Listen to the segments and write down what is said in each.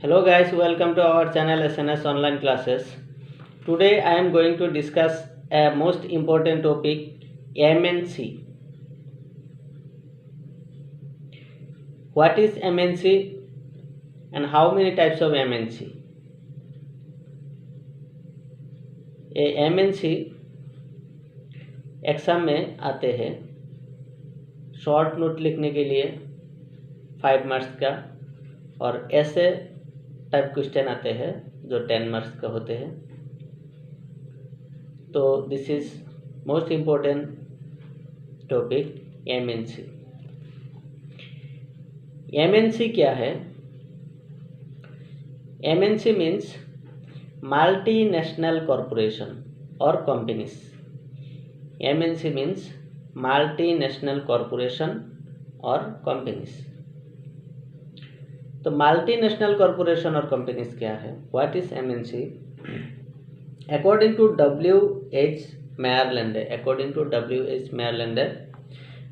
Hello guys, welcome to our channel SNS Online Classes. Today I am going to discuss a most important topic, MNC. What is MNC and how many types of MNC? ये MNC exam में आते हैं short note लिखने के लिए 5 marks का और ऐसे टाइप क्वेश्चन आते हैं जो 10 मार्क्स का होते हैं। तो this is most important topic MNC। MNC क्या है? MNC मीन्स मल्टीनेशनल कॉरपोरेशन और companies. MNC means multinational corporation और कंपनीज। तो मल्टीनेशनल कॉरपोरेशन और कंपनीज क्या है? What is MNC? According to W.H. Mayerlande,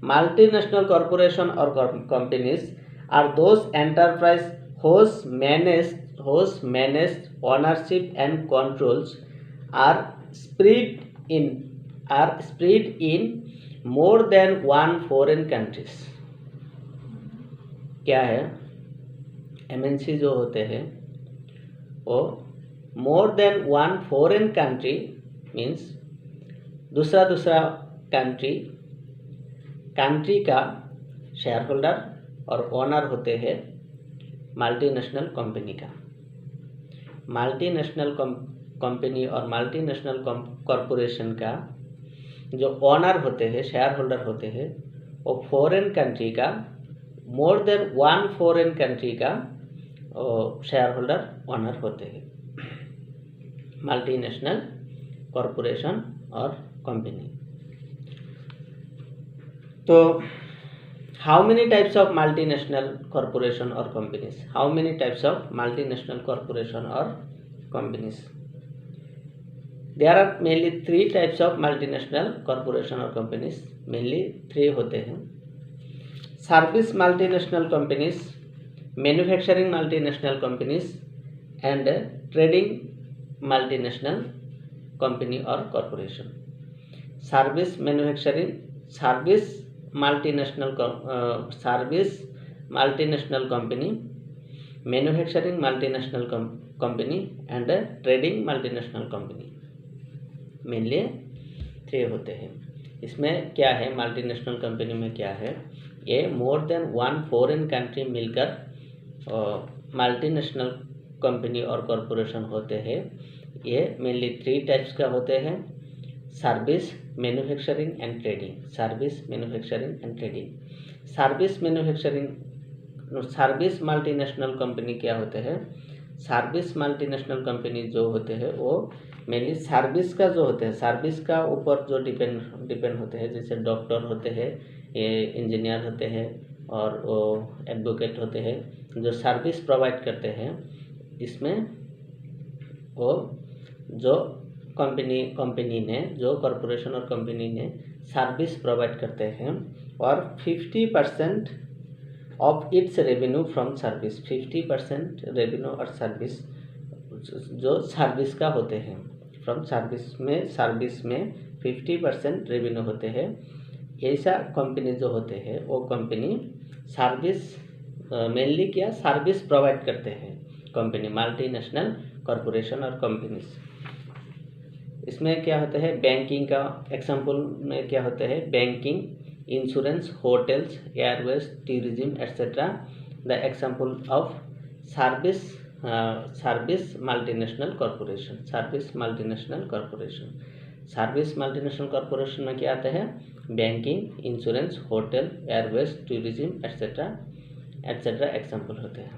multinational corporation or companies are those enterprise whose managed ownership and controls are spread in more than one foreign countries। क्या है? MNC जो होते हैं वो मोर than one foreign country means दूसरा country का share holder और owner होते हैं मल्टीनेशनल कंपनी का। मल्टीनेशनल कंपनी और मल्टीनेशनल कॉरपोरेशन का जो ओनर होते हैं, शेयर होल्डर होते हैं, वो फॉरेन कंट्री का more than one foreign country का शेयर होल्डर ओनर होते हैं मल्टीनेशनल कॉरपोरेशन और कंपनी। तो how many types of multinational corporation और companies? How many types of multinational corporation और companies? There are mainly 3 types of multinational corporation और companies. Mainly 3 होते हैं। Service multinational companies, manufacturing multinational companies and trading multinational company और corporation. Service multinational company, manufacturing multinational company and trading multinational company. Mainly 3 होते हैं। इसमें क्या है? Multinational company में क्या है? ये मोर देन वन फॉरेन कंट्री मिलकर मल्टीनेशनल कंपनी और कॉरपोरेशन होते हैं। ये मेनली 3 टाइप्स का होते हैं। Service, manufacturing and trading. Service, manufacturing and trading. Service multinational company क्या होते हैं? सर्विस मल्टीनेशनल कंपनी जो होते हैं वो मेनली सर्विस का जो होते हैं, सर्विस का ऊपर जो डिपेंड होते हैं, जैसे डॉक्टर होते हैं, इंजीनियर होते हैं और वो एडवोकेट होते हैं जो सर्विस प्रोवाइड करते हैं। इसमें वो जो कंपनी ने, जो कॉरपोरेशन और कंपनी ने सर्विस प्रोवाइड करते हैं और 50% of its revenue from service. 50% revenue और सर्विस जो सर्विस का होते हैं फ्रॉम सर्विस में 50% रेवेन्यू होते हैं। ऐसा कंपनी जो होते हैं वो कंपनी सर्विस मेनली क्या सर्विस प्रोवाइड करते हैं कंपनी, मल्टीनेशनल कॉरपोरेशन और कंपनीज। इसमें क्या होता है? बैंकिंग का एग्जांपल में क्या होता है? Banking, insurance, hotels, Airways, tourism etcetera. The example of service multinational corporation. Service multinational corporation में क्या आता है? Banking, insurance, hotel, Airways, tourism etcetera example होते हैं।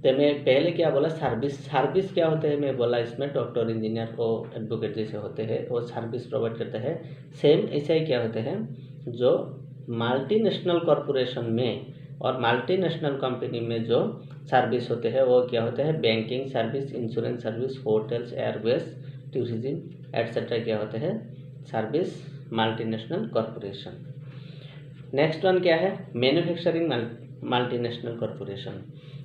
तो मैं पहले क्या बोला? सर्विस क्या होते हैं? मैं बोला इसमें डॉक्टर, इंजीनियर और एडवोकेट जैसे होते हैं वो सर्विस प्रोवाइड करते हैं। सेम ऐसा ही क्या होते हैं? जो मल्टीनेशनल कॉरपोरेशन में और मल्टीनेशनल कंपनी में जो सर्विस होते हैं वो क्या होते हैं? Banking service, insurance service, hotels, Airways, tourism etcetera क्या होते हैं? Service multinational corporation. Next one क्या है? Manufacturing multinational corporation.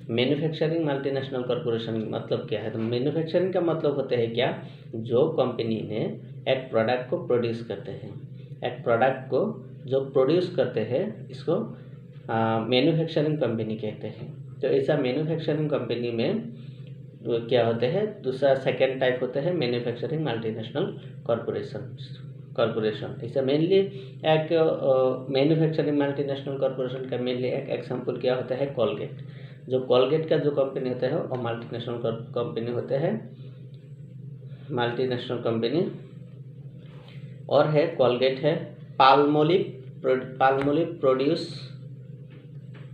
Manufacturing multinational corporation मतलब क्या है? तो मैन्युफैक्चरिंग का मतलब होता है क्या, जो कंपनी ने एक प्रोडक्ट को प्रोड्यूस करते हैं, एक प्रोडक्ट को जो प्रोड्यूस करते हैं इसको मैन्युफैक्चरिंग कंपनी कहते हैं। तो ऐसा मैन्युफैक्चरिंग कंपनी में क्या होते हैं, दूसरा सेकेंड टाइप होता है मैन्युफैक्चरिंग मल्टीनेशनल कॉरपोरेशन। ऐसा मेनली एक मैन्युफैक्चरिंग मल्टीनेशनल कॉरपोरेशन का मेनली एक एग्जांपल क्या होता है, कोलगेट। जो कोलगेट का जो कंपनी होता है वो मल्टीनेशनल कंपनी होता है, मल्टीनेशनल कंपनी। और है कोलगेट है, Palmolive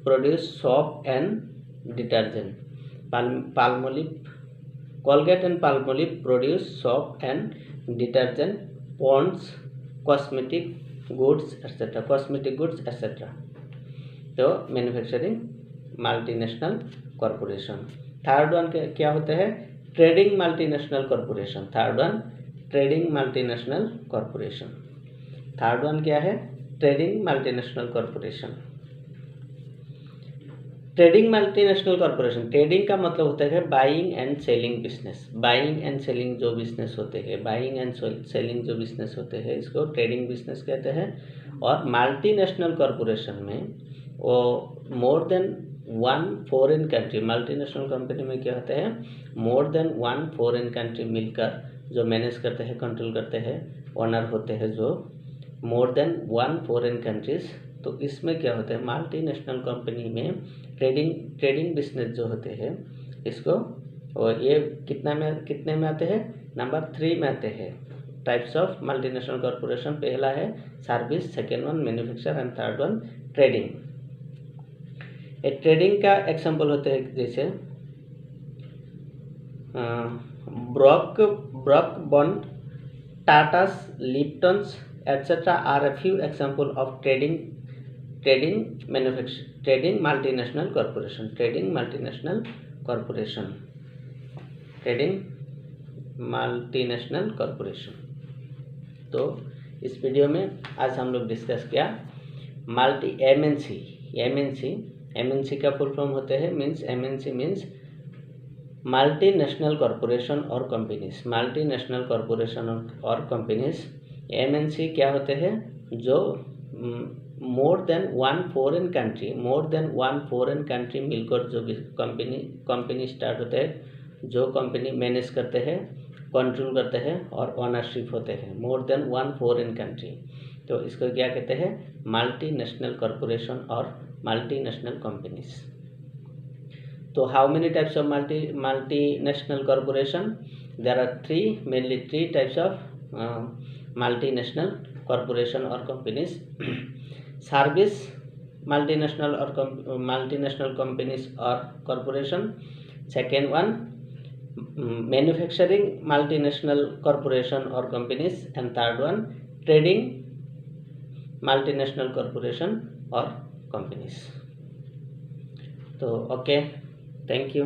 produce soap and detergent. Palmolive, Colgate and Palmolive produce soap and detergent, Pond's, cosmetic goods etcetera. तो manufacturing multinational corporation. Third one क्या होता है, trading multinational corporation. Third one trading multinational corporation. Third one क्या है, trading multinational corporation. Trading multinational corporation, trading का मतलब होता है buying and selling business. Buying and selling जो बिजनेस होते हैं, बाइंग एंड सेलिंग जो बिजनेस होते हैं इसको ट्रेडिंग बिजनेस कहते हैं। और मल्टीनेशनल कॉरपोरेशन में वो मोर than one foreign country, multinational company में क्या होता है, मोर देन वन फॉरेन कंट्री मिलकर जो मैनेज करते हैं, कंट्रोल करते हैं, ओनर होते हैं जो मोर देन वन फॉरेन कंट्रीज। तो इसमें क्या होता है, मल्टीनेशनल कंपनी में ट्रेडिंग बिजनेस जो होते हैं इसको, और ये कितने में आते हैं, नंबर 3 में आते हैं टाइप्स ऑफ मल्टीनेशनल कॉरपोरेशन। पहला है service, second one manufacture and third one trading. एक ट्रेडिंग का एग्जांपल होते हैं जैसे Brooke Bond, Tatas, Liptons etc. are a few example of trading multinational corporation। Trading multinational corporation. तो इस वीडियो में आज हम लोग डिस्कस किया एमएनसी का फुल फॉर्म होते हैं, एमएनसी मीन्स मल्टीनेशनल कॉरपोरेशन और कंपनीज। मल्टीनेशनल कॉरपोरेशन और कंपनीज। एमएनसी क्या होते हैं, जो मोर देन वन फॉरेन कंट्री मिलकर जो भी कंपनी स्टार्ट होते हैं, जो कंपनी मैनेज करते हैं, कंट्रोल करते हैं और ओनरशिप होते हैं, more than one foreign country. तो इसको क्या कहते हैं, मल्टीनेशनल कॉरपोरेशन और मल्टीनेशनल कंपनीज। तो how many types of multinational corporation? There are mainly three types of multinational corporation और कंपनीज। सर्विस मल्टीनेशनल कंपनीज और corporation. Second one manufacturing multinational corporation और companies and third one trading multinational corporation और companies. तो okay, thank you.